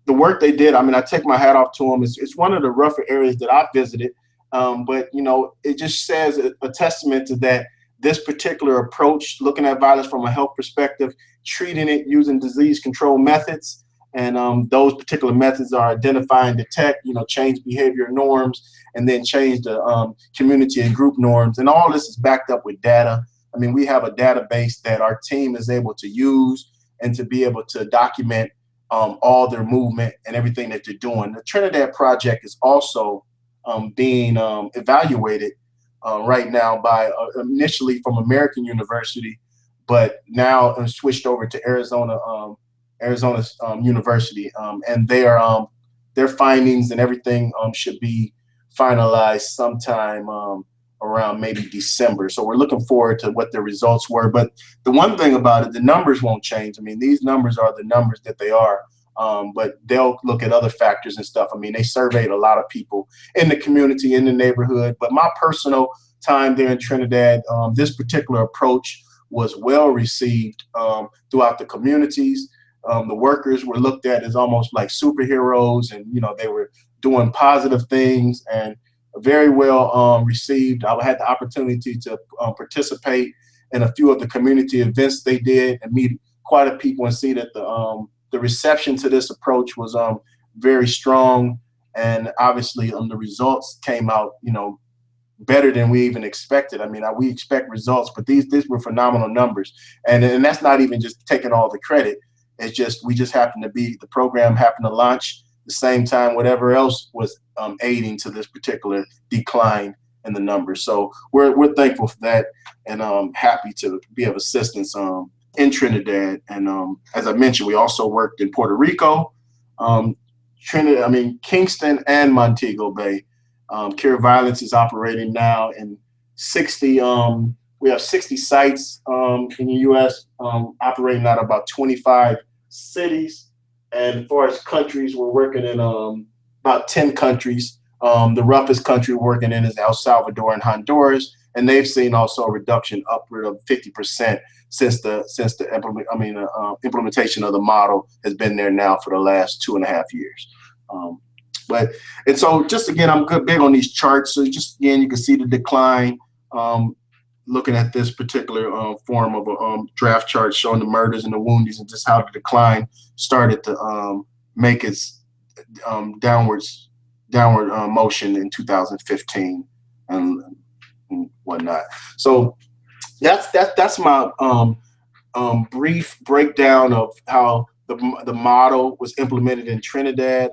the work they did, I mean, I take my hat off to them. It's one of the rougher areas that I've visited. But, you know, it just says a testament to that. This particular approach, looking at violence from a health perspective, treating it using disease control methods, and those particular methods are identify and detect, you know, change behavior norms, and then change the community and group norms. And all this is backed up with data. I mean, we have a database that our team is able to use and to be able to document all their movement and everything that they're doing. The Trinidad project is also being evaluated right now by initially from American University, but now switched over to Arizona University, and their findings and everything should be finalized sometime around maybe December. So we're looking forward to what the results were. But the one thing about it, the numbers won't change. I mean, these numbers are the numbers that they are, but they'll look at other factors and stuff. I mean, they surveyed a lot of people in the community, in the neighborhood. But my personal time there in Trinidad, this particular approach was well received throughout the communities. The workers were looked at as almost like superheroes, and you know, they were doing positive things and very well received. I had the opportunity to participate in a few of the community events they did and meet quite a people and see that the reception to this approach was very strong, and obviously the results came out, you know, better than we even expected. I mean, we expect results, but these were phenomenal numbers, and that's not even just taking all the credit. It's just the program happened to launch the same time whatever else was aiding to this particular decline in the numbers. So we're thankful for that, and happy to be of assistance in Trinidad. And as I mentioned, we also worked in Puerto Rico, Kingston and Montego Bay. Cure Violence is operating now in 60. We have 60 sites in the U.S. Operating out of about 25 cities. And as far as countries, we're working in about 10 countries. The roughest country we're working in is El Salvador and Honduras, and they've seen also a reduction upward of 50% since the implementation of the model has been there now for the last 2.5 years. And so just again, I'm big on these charts. So just again, you can see the decline. Looking at this particular form of a draft chart showing the murders and the woundings and just how the decline started to make its downward motion in 2015 and whatnot. So that's my brief breakdown of how the model was implemented in Trinidad.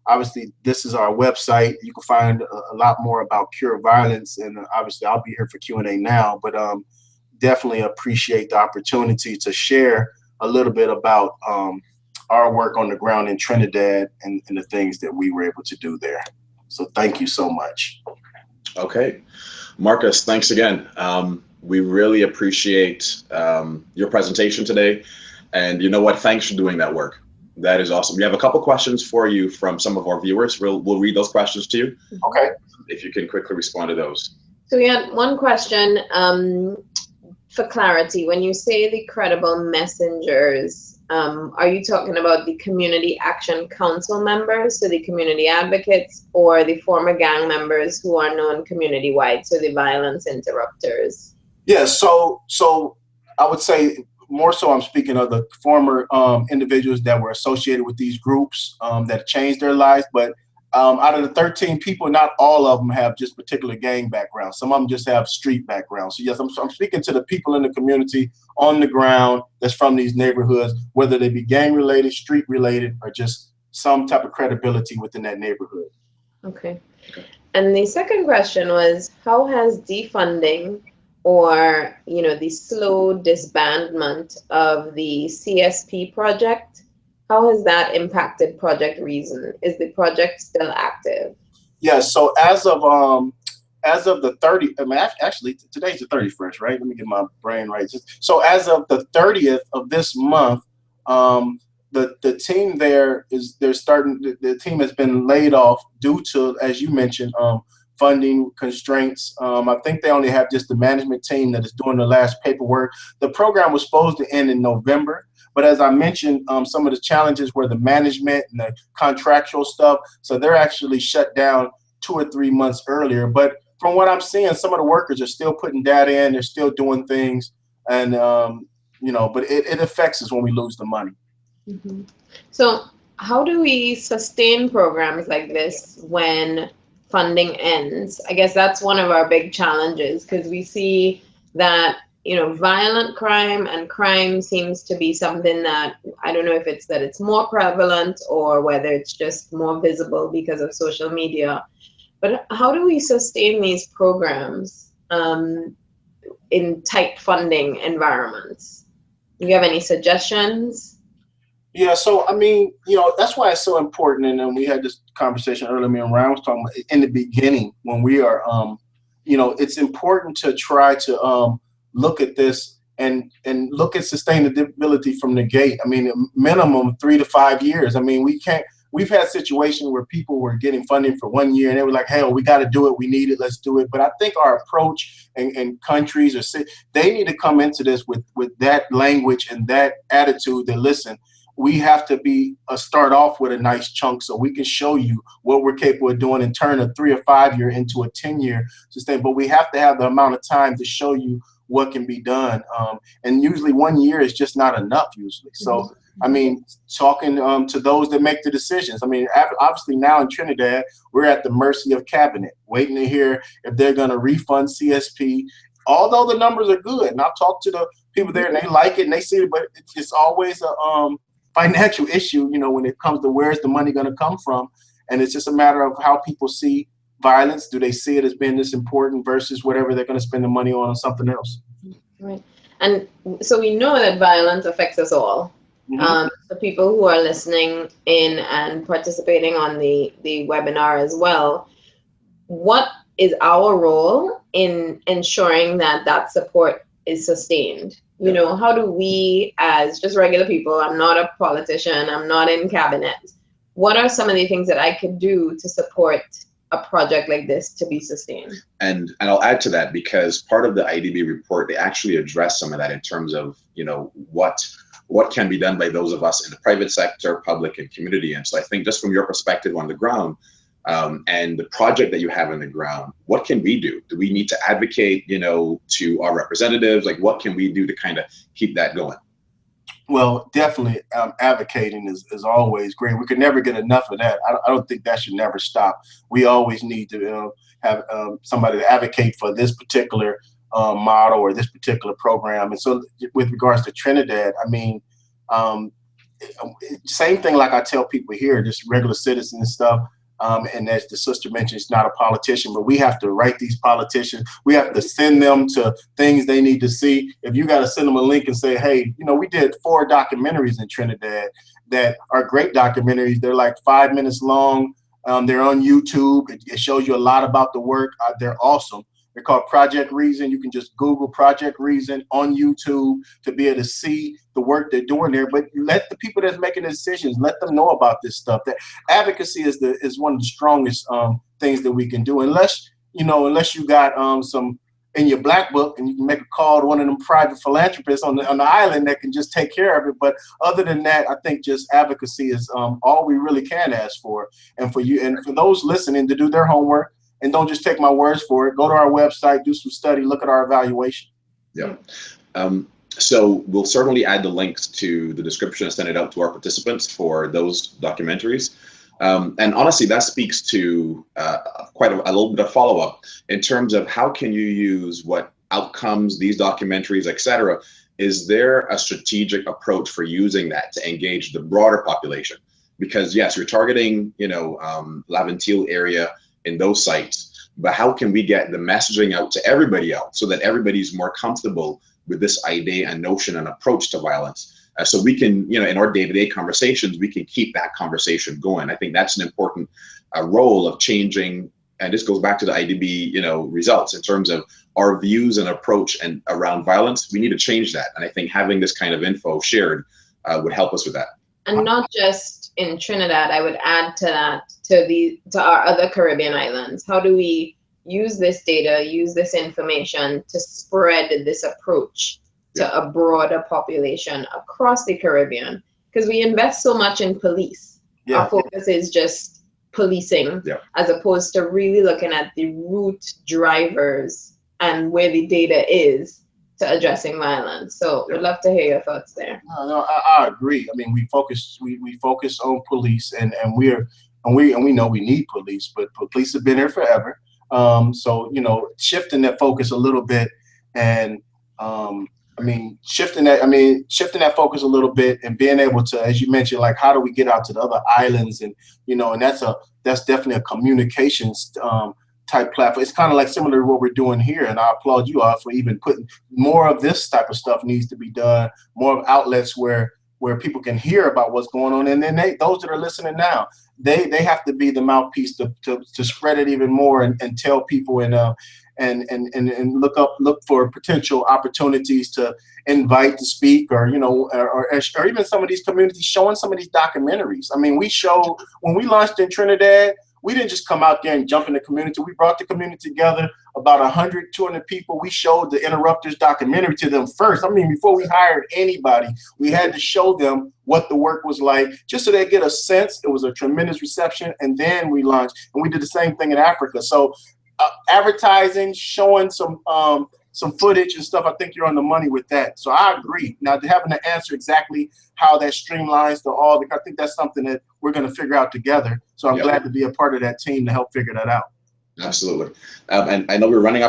Obviously, this is our website. You can find a lot more about Cure Violence, and obviously I'll be here for Q&A now, but definitely appreciate the opportunity to share a little bit about our work on the ground in Trinidad and the things that we were able to do there. So thank you so much. Okay. Marcus, thanks again. We really appreciate your presentation today. And you know what? Thanks for doing that work. That is awesome. We have a couple questions for you from some of our viewers. We'll read those questions to you. Okay. If you can quickly respond to those. So we had one question for clarity. When you say the credible messengers, are you talking about the Community Action Council members, so the community advocates, or the former gang members who are known community-wide, so the violence interrupters? Yeah, so I would say more so I'm speaking of the former individuals that were associated with these groups that changed their lives. But out of the 13 people, not all of them have just particular gang backgrounds. Some of them just have street backgrounds. So yes, I'm speaking to the people in the community on the ground that's from these neighborhoods, whether they be gang related, street related, or just some type of credibility within that neighborhood. Okay. And the second question was, how has defunding, or the slow disbandment of the CSP project, how has that impacted Project Reason? Is the project still active? Yeah, so as of the 30th, I mean, actually today's the 31st, right? Let me get my brain right. So as of the 30th of this month, the team there is the team has been laid off due to, as you mentioned, funding constraints. I think they only have just the management team that is doing the last paperwork. The program was supposed to end in November, but as I mentioned, some of the challenges were the management and the contractual stuff. So they're actually shut down 2 or 3 months earlier. But from what I'm seeing, some of the workers are still putting data in, they're still doing things, and but it affects us when we lose the money. Mm-hmm. So how do we sustain programs like this when funding ends? I guess that's one of our big challenges, because we see that violent crime and crime seems to be something that, I don't know if it's that it's more prevalent or whether it's just more visible because of social media. But how do we sustain these programs in tight funding environments? Do you have any suggestions? Yeah, so I mean, that's why it's so important. And then we had this conversation earlier. Me and Ryan was talking about in the beginning when we are, it's important to try to look at this and look at sustainability from the gate. I mean, minimum 3 to 5 years. I mean, we've had situations where people were getting funding for 1 year and they were like, hey, we got to do it. We need it. Let's do it. But I think our approach and countries they need to come into this with that language and that attitude that, listen, we have to start off with a nice chunk so we can show you what we're capable of doing and turn a 3 or 5 year into a 10-year sustain. But we have to have the amount of time to show you what can be done. And usually 1 year is just not enough usually. So, I mean, talking to those that make the decisions. I mean, obviously now in Trinidad, we're at the mercy of cabinet, waiting to hear if they're going to refund CSP, although the numbers are good. And I've talked to the people there and they like it and they see it, but it's always a financial issue, when it comes to where's the money going to come from. And it's just a matter of how people see violence. Do they see it as being this important versus whatever they're going to spend the money on something else? Right. And so we know that violence affects us all. Mm-hmm. The people who are listening in and participating on the webinar as well, what is our role in ensuring that support is sustained? How do we, as just regular people, I'm not a politician, I'm not in cabinet, what are some of the things that I could do to support a project like this to be sustained? And I'll add to that, because part of the IDB report, they actually address some of that in terms of, what can be done by those of us in the private sector, public and community. And so I think just from your perspective on the ground, and the project that you have on the ground, what can we do? Do we need to advocate, to our representatives? Like, what can we do to kind of keep that going? Well, definitely advocating is always great. We could never get enough of that. I don't think that should never stop. We always need to have somebody to advocate for this particular model or this particular program. And so with regards to Trinidad, I mean, same thing like I tell people here, just regular citizens and stuff. And as the sister mentioned, it's not a politician, but we have to write these politicians. We have to send them to things they need to see. If you got to send them a link and say, hey, you know, we did 4 documentaries in Trinidad that are great documentaries. They're like 5 minutes long. They're on YouTube. It shows you a lot about the work. They're awesome. They're called Project Reason. You can just Google Project Reason on YouTube to be able to see the work they're doing there. But let the people that's making the decisions, let them know about this stuff. That advocacy is one of the strongest things that we can do. Unless you got some in your black book and you can make a call to one of them private philanthropists on the island that can just take care of it. But other than that, I think just advocacy is all we really can ask for. And for you and for those listening to do their homework. And don't just take my words for it. Go to our website, do some study, look at our evaluation. Yeah. So we'll certainly add the links to the description and send it out to our participants for those documentaries. And honestly, that speaks to quite a little bit of follow-up in terms of how can you use what outcomes, these documentaries, et cetera. Is there a strategic approach for using that to engage the broader population? Because yes, you're targeting, Laventille area in those sites, but how can we get the messaging out to everybody else so that everybody's more comfortable with this idea and notion and approach to violence? So we can, in our day-to-day conversations, we can keep that conversation going. I think that's an important role of changing, and this goes back to the IDB, results in terms of our views and approach and around violence. We need to change that, and I think having this kind of info shared would help us with that. And not just in Trinidad, I would add to that, to our other Caribbean islands. How do we use this data, use this information to spread this approach to a broader population across the Caribbean? Because we invest so much in police. Our focus is just policing, as opposed to really looking at the root drivers and where the data is to addressing violence. So we'd love to hear your thoughts there. No, I agree. I mean, we focus on police, and we know we need police, but police have been here forever. So shifting that focus a little bit, and shifting that focus a little bit, and being able to, as you mentioned, like how do we get out to the other islands, and and that's definitely a communications type platform. It's kind of like similar to what we're doing here, and I applaud you all for even putting more of this type of stuff needs to be done, more of outlets where people can hear about what's going on, and then those that are listening now, they have to be the mouthpiece to spread it even more and tell people and look for potential opportunities to invite to speak, or even some of these communities showing some of these documentaries. I mean, when we launched in Trinidad, we didn't just come out there and jump in the community. We brought the community together, about 100, 200 people. We showed the Interrupters documentary to them first. I mean, before we hired anybody, we had to show them what the work was like, just so they get a sense. It was a tremendous reception. And then we launched, and we did the same thing in Africa. So advertising, showing some footage and stuff, I think you're on the money with that. So I agree. Now, having to answer exactly how that streamlines to all, I think that's something that we're going to figure out together. So I'm glad to be a part of that team to help figure that out. Absolutely. And I know we're running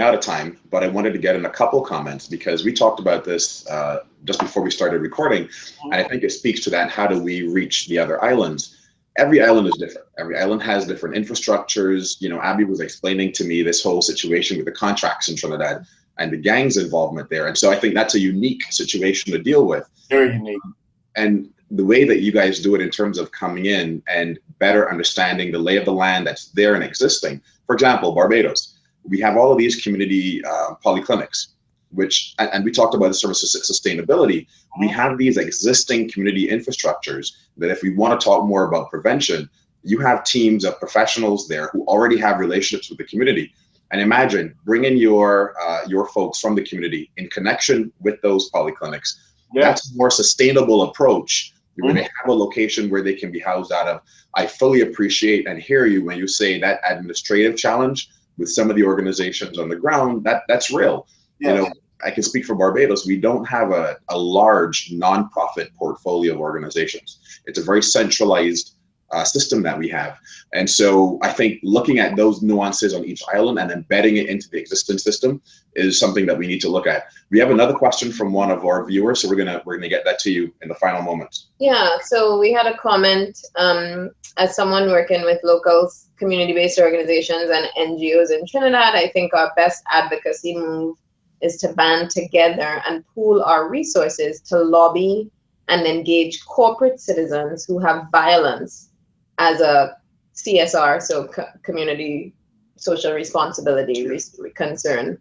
out of time, but I wanted to get in a couple comments because we talked about this just before we started recording. And I think it speaks to that. How do we reach the other islands? Every island is different. Every island has different infrastructures. Abby was explaining to me this whole situation with the contracts in Trinidad and the gangs involvement there. And so I think that's a unique situation to deal with. Very unique. And the way that you guys do it in terms of coming in and better understanding the lay of the land that's there and existing. For example, Barbados, we have all of these community polyclinics, and we talked about the service sustainability. We have these existing community infrastructures that if we want to talk more about prevention, you have teams of professionals there who already have relationships with the community. And imagine bringing your folks from the community in connection with those polyclinics. That's a more sustainable approach. You're going to have a location where they can be housed out of. I fully appreciate and hear you when you say that administrative challenge with some of the organizations on the ground, that's real. I can speak for Barbados. We don't have a large nonprofit portfolio of organizations. It's a very centralized system that we have. And so I think looking at those nuances on each island and embedding it into the existing system is something that we need to look at. We have another question from one of our viewers, so we're gonna get that to you in the final moments. Yeah, so we had a comment, as someone working with local community-based organizations and NGOs in Trinidad, I think our best advocacy move is to band together and pool our resources to lobby and engage corporate citizens who have violence as a CSR, so community social responsibility concern.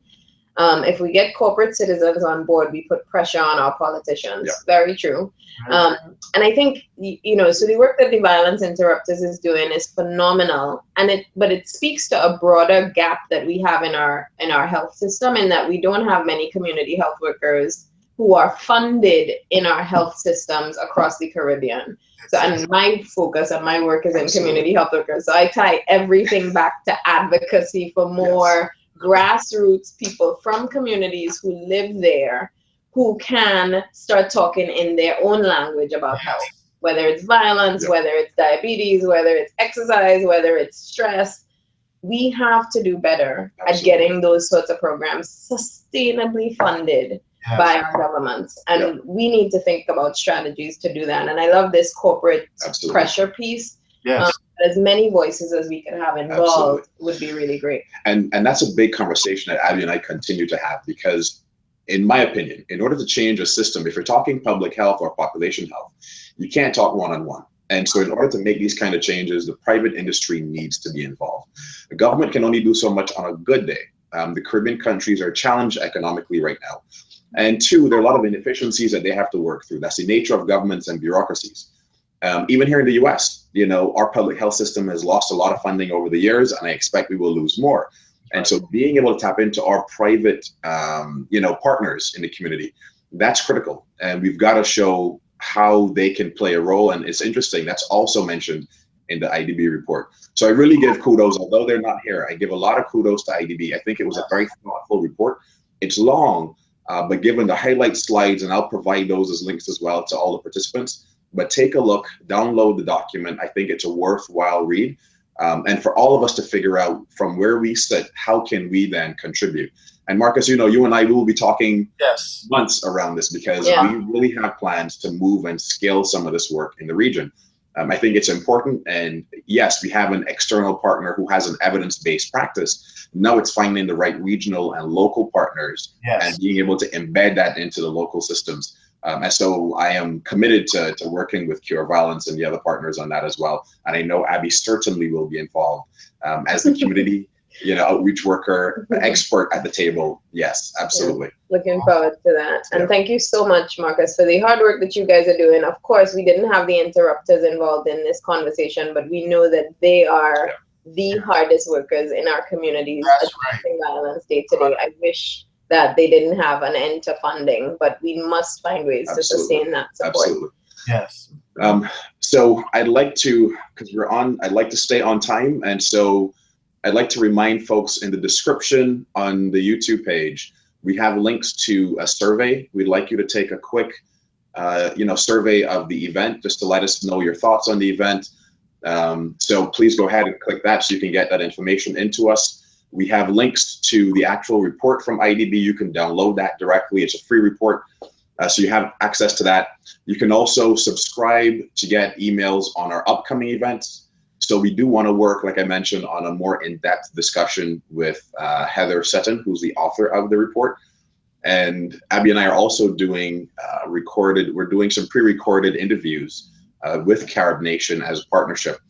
If we get corporate citizens on board, we put pressure on our politicians. Yeah. Very true. And I think, so the work that the Violence Interrupters is doing is phenomenal, but it speaks to a broader gap that we have in our health system, in that we don't have many community health workers who are funded in our health systems across the Caribbean. So, and my focus and my work is in community health workers. So I tie everything back to advocacy for more grassroots people from communities who live there, who can start talking in their own language about health, whether it's violence, whether it's diabetes, whether it's exercise, whether it's stress. We have to do better at getting those sorts of programs sustainably funded by our governments. And we need to think about strategies to do that. And I love this corporate pressure piece. As many voices as we can have involved would be really great. And that's a big conversation that Abby and I continue to have, because in my opinion, in order to change a system, if you're talking public health or population health, you can't talk one-on-one. And so in order to make these kind of changes, the private industry needs to be involved. The government can only do so much on a good day. The Caribbean countries are challenged economically right now. And two, there are a lot of inefficiencies that they have to work through. That's the nature of governments and bureaucracies. Even here in the US, our public health system has lost a lot of funding over the years, and I expect we will lose more. And so being able to tap into our private, partners in the community, that's critical. And we've got to show how they can play a role. And it's interesting, that's also mentioned in the IDB report. So I really give kudos, although they're not here, I give a lot of kudos to IDB. I think it was a very thoughtful report. It's long, but given the highlight slides, and I'll provide those as links as well to all the participants, but take a look, download the document. I think it's a worthwhile read. And for all of us to figure out from where we sit, how can we then contribute? And Marcus, you and I will be talking months around this, because we really have plans to move and scale some of this work in the region. I think it's important. And yes, we have an external partner who has an evidence-based practice. Now it's finding the right regional and local partners and being able to embed that into the local systems. And so I am committed to working with Cure Violence and the other partners on that as well. And I know Abby certainly will be involved as the community, outreach worker, expert at the table. Yes, absolutely. Looking forward to that. And thank you so much, Marcus, for the hard work that you guys are doing. Of course, we didn't have the interrupters involved in this conversation, but we know that they are the hardest workers in our communities addressing violence day to day. I wish that they didn't have an end to funding, but we must find ways to sustain that support. Absolutely. Yes. So I'd like to, I'd like to stay on time. And so I'd like to remind folks in the description on the YouTube page, we have links to a survey. We'd like you to take a quick, survey of the event, just to let us know your thoughts on the event. So please go ahead and click that so you can get that information into us. We have links to the actual report from IDB. You can download that directly. It's a free report, so you have access to that. You can also subscribe to get emails on our upcoming events. So we do want to work, like I mentioned, on a more in-depth discussion with Heather Sutton, who's the author of the report. And Abby and I are also doing we're doing some pre-recorded interviews with Carib Nation as a partnership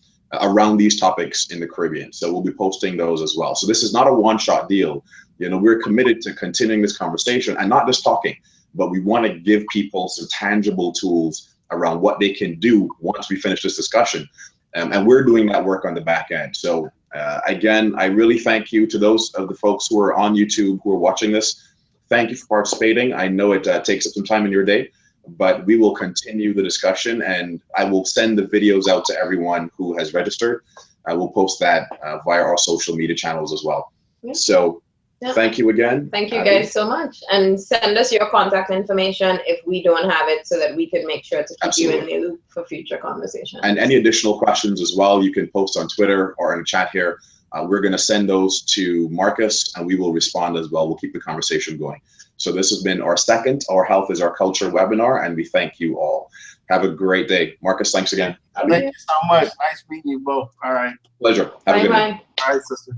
around these topics in the Caribbean. So we'll be posting those as well. So this is not a one-shot deal. We're committed to continuing this conversation and not just talking, but we want to give people some tangible tools around what they can do once we finish this discussion. And we're doing that work on the back end. So again, I really thank you to those of the folks who are on YouTube who are watching this. Thank you for participating. I know it takes up some time in your day, but we will continue the discussion, and I will send the videos out to everyone who has registered. I will post that via our social media channels as well. So Yeah. Thank you again. Thank you guys so much. And send us your contact information if we don't have it so that we can make sure to keep you in the loop for future conversations. And any additional questions as well, you can post on Twitter or in the chat here. We're going to send those to Marcus and we will respond as well. We'll keep the conversation going. So this has been our second Our Health is Our Culture webinar, and we thank you all. Have a great day. Marcus, thanks again. Thank you so much. Nice meeting you both. All right. Pleasure. Have a good night. All right, sister.